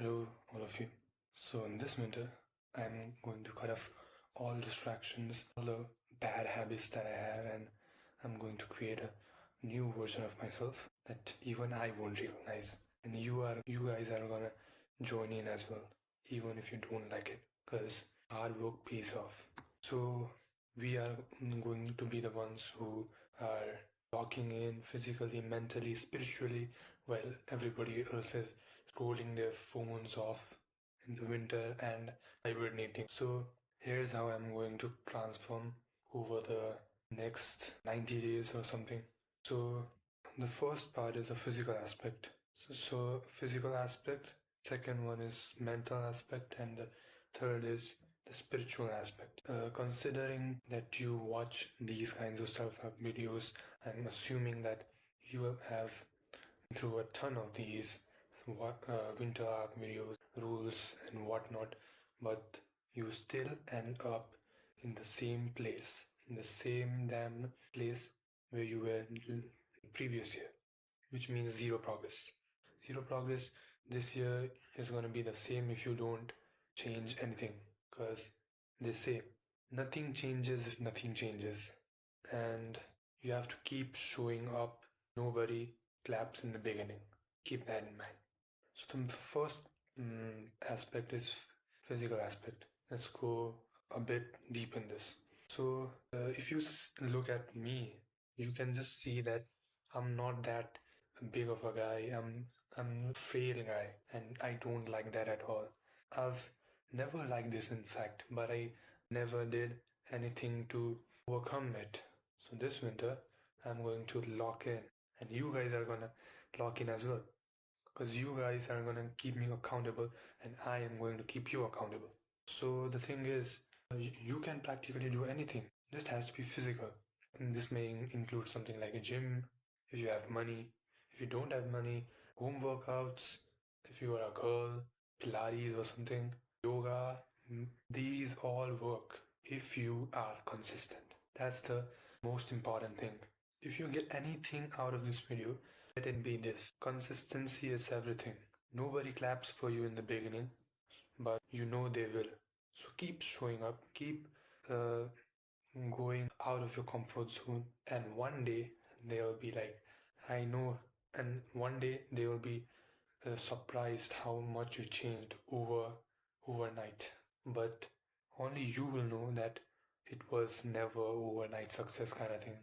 Hello, all of you. So, in this winter, I'm going to cut off all distractions, all the bad habits that I have, and I'm going to create a new version of myself that even I won't recognize. And you guys are gonna join in as well, even if you don't like it, because hard work pays off. So, we are going to be the ones who are locking in physically, mentally, spiritually, while everybody else is scrolling their phones off in the winter and hibernating. So here's how I'm going to transform over the next 90 days or something. So the first part is the physical aspect. So physical aspect, second one is mental aspect, and the third is the spiritual aspect. Considering that you watch these kinds of self-help videos, I'm assuming that you have through a ton of these winter arc videos, rules, and whatnot, but you still end up in the same place, in the same damn place where you were previous year, which means zero progress. Zero progress this year is going to be the same if you don't change anything, because they say nothing changes if nothing changes, and you have to keep showing up. Nobody claps in the beginning. Keep that in mind. So the first aspect is physical aspect. Let's go a bit deep in this. So if you look at me, you can just see that I'm not that big of a guy. I'm a frail guy, and I don't like that at all. I've never liked this, in fact, but I never did anything to overcome it. So this winter, I'm going to lock in, and you guys are gonna lock in as well, because you guys are gonna keep me accountable, and I am going to keep you accountable. So the thing is, you can practically do anything. Just has to be physical. And this may include something like a gym, if you have money. If you don't have money, home workouts. If you are a girl, Pilates or something, yoga. These all work if you are consistent. That's the most important thing. If you get anything out of this video, let it be this. Consistency is everything. Nobody claps for you in the beginning, but you know they will. So keep showing up, keep uh, going out of your comfort zone, and one day they'll be like, I know, and one day they will be surprised how much you changed overnight. But only you will know that it was never overnight success kind of thing.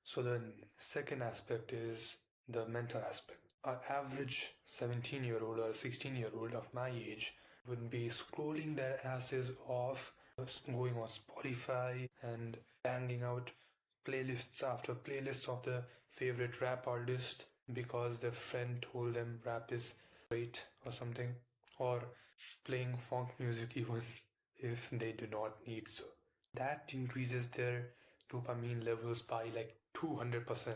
So the second aspect is the mental aspect. An average 17-year-old or 16-year-old of my age would be scrolling their asses off, going on Spotify and banging out playlists after playlists of the favorite rap artist because their friend told them rap is great or something, or playing funk music even if they do not need so. That increases their dopamine levels by like 200%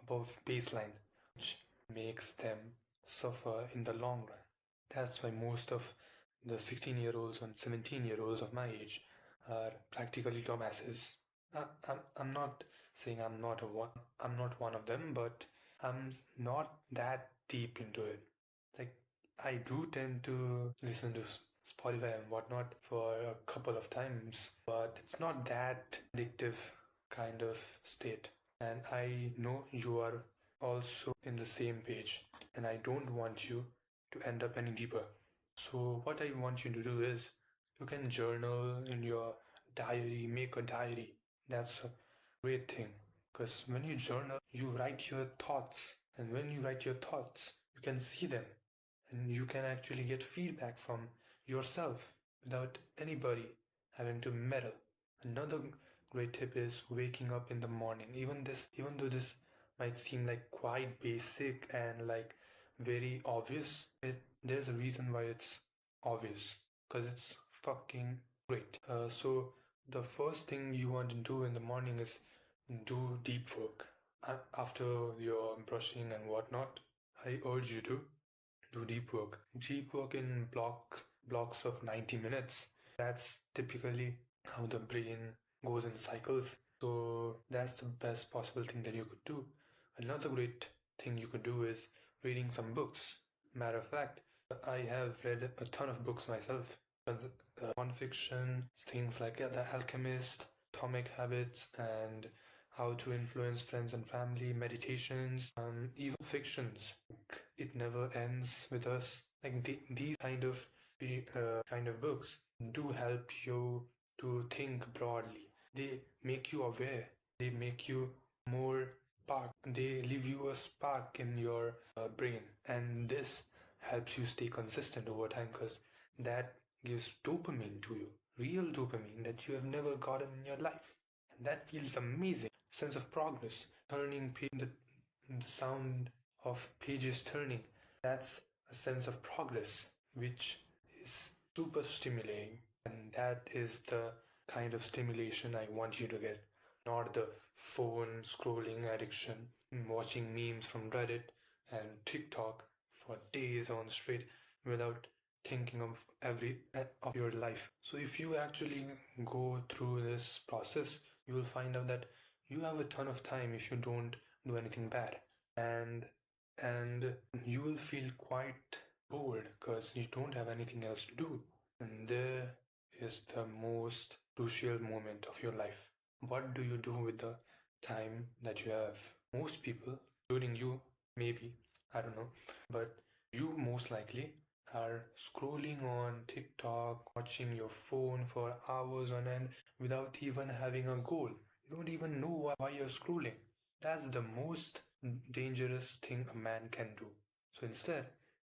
above baseline, which makes them suffer in the long run. That's why most of the 16-year-olds and 17-year-olds of my age are practically dumbasses. I'm not saying I'm not one of them, but I'm not that deep into it. Like, I do tend to listen to Spotify and whatnot for a couple of times, but it's not that addictive kind of state. And I know you are also in the same page, and I don't want you to end up any deeper. So, what I want you to do is you can journal in your diary, make a diary. That's a great thing, because when you journal, you write your thoughts, and when you write your thoughts, you can see them, and you can actually get feedback from yourself without anybody having to meddle. Another great tip is waking up in the morning. Even though this might seem like quite basic and like very obvious, there's a reason why it's obvious, because it's fucking great. So the first thing you want to do in the morning is do deep work. After your brushing and whatnot, I urge you to do deep work. Deep work in blocks of 90 minutes. That's typically how the brain goes in cycles. So that's the best possible thing that you could do. Another great thing you could do is reading some books. Matter of fact, I have read a ton of books myself. Non-fiction, things like The Alchemist, Atomic Habits, and How to Influence Friends and Family, meditations, even fictions. It never ends with us. Like these kind of books do help you to think broadly. They make you aware. They make you more spark. They leave you a spark in your brain, and this helps you stay consistent over time because that gives dopamine to you, real dopamine that you have never gotten in your life. And that feels amazing. Sense of progress, turning the sound of pages turning. That's a sense of progress, which is super stimulating. And that is the kind of stimulation I want you to get, not the phone scrolling addiction, watching memes from Reddit and TikTok for days on straight without thinking of every of your life. So if you actually go through this process, you will find out that you have a ton of time if you don't do anything bad. And and you will feel quite bored because you don't have anything else to do. And there is the most crucial moment of your life. What do you do with the time that you have? Most people, including you, maybe, I don't know, but you most likely are scrolling on TikTok, watching your phone for hours on end without even having a goal. You don't even know why you're scrolling. That's the most dangerous thing a man can do. So instead,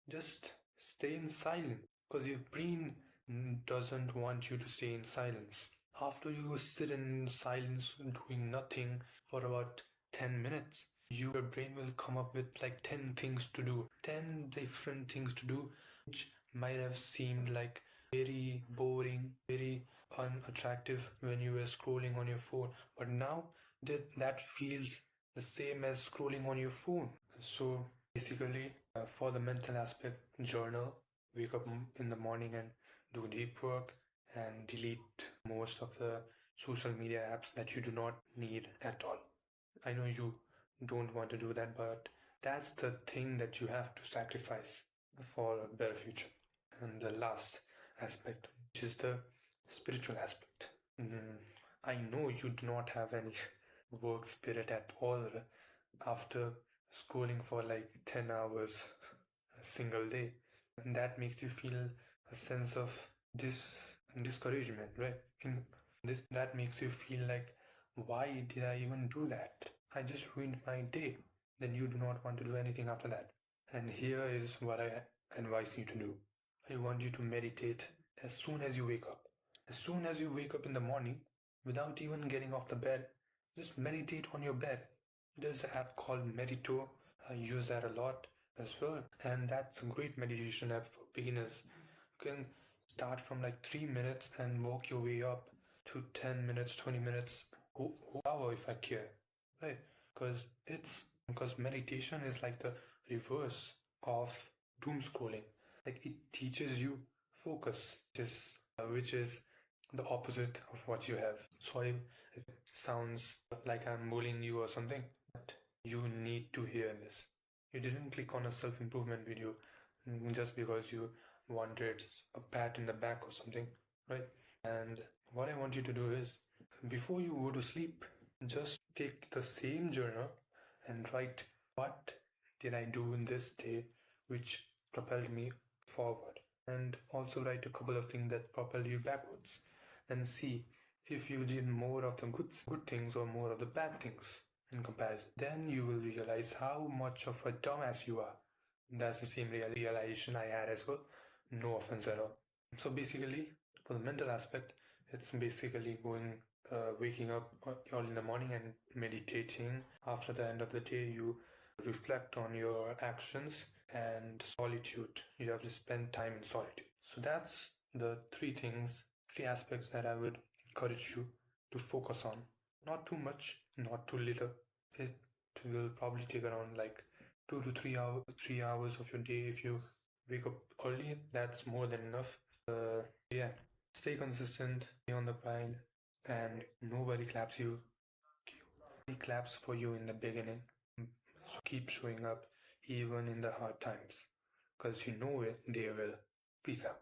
just stay in silence because your brain doesn't want you to stay in silence. After you sit in silence doing nothing for about 10 minutes, your brain will come up with like 10 things to do, 10 different things to do, which might have seemed like very boring, very unattractive when you were scrolling on your phone. But now that feels the same as scrolling on your phone. So basically, for the mental aspect, journal, wake up in the morning and do deep work and delete most of the social media apps that you do not need at all. I know you don't want to do that, but that's the thing that you have to sacrifice for a better future. And the last aspect, which is the spiritual aspect. Mm, I know you do not have any work spirit at all after schooling for like 10 hours a single day. And that makes you feel a sense of discouragement, right? In this, that makes you feel like, why did I even do that? I just ruined my day. Then you do not want to do anything after that. And here is what I advise you to do. I want you to meditate as soon as you wake up. As soon as you wake up in the morning, without even getting off the bed, just meditate on your bed. There's an app called Medito. I use that a lot as well. And that's a great meditation app for beginners. You can start from like 3 minutes and work your way up to 10 minutes, 20 minutes, hour if I care. Right? Because meditation is like the reverse of doom scrolling. Like it teaches you focus, which is the opposite of what you have. Sorry if it sounds like I'm bullying you or something, but you need to hear this. You didn't click on a self-improvement video just because you wanted a pat in the back or something, right? And what I want you to do is, before you go to sleep, just take the same journal and write, what did I do in this day which propelled me forward? And also write a couple of things that propelled you backwards. And see if you did more of the good things or more of the bad things in comparison. Then you will realize how much of a dumbass you are. That's the same realization I had as well. No offense at all. So basically, for the mental aspect, it's basically waking up all in the morning and meditating. After the end of the day, you reflect on your actions and solitude. You have to spend time in solitude. So that's the three aspects that I would encourage you to focus on. Not too much, not too little. It will probably take around like 3 hours of your day if you wake up early. That's more than enough. Yeah, stay consistent, stay on the grind, and nobody claps you. Nobody claps for you in the beginning. So keep showing up even in the hard times. because you know it, they will. Peace out.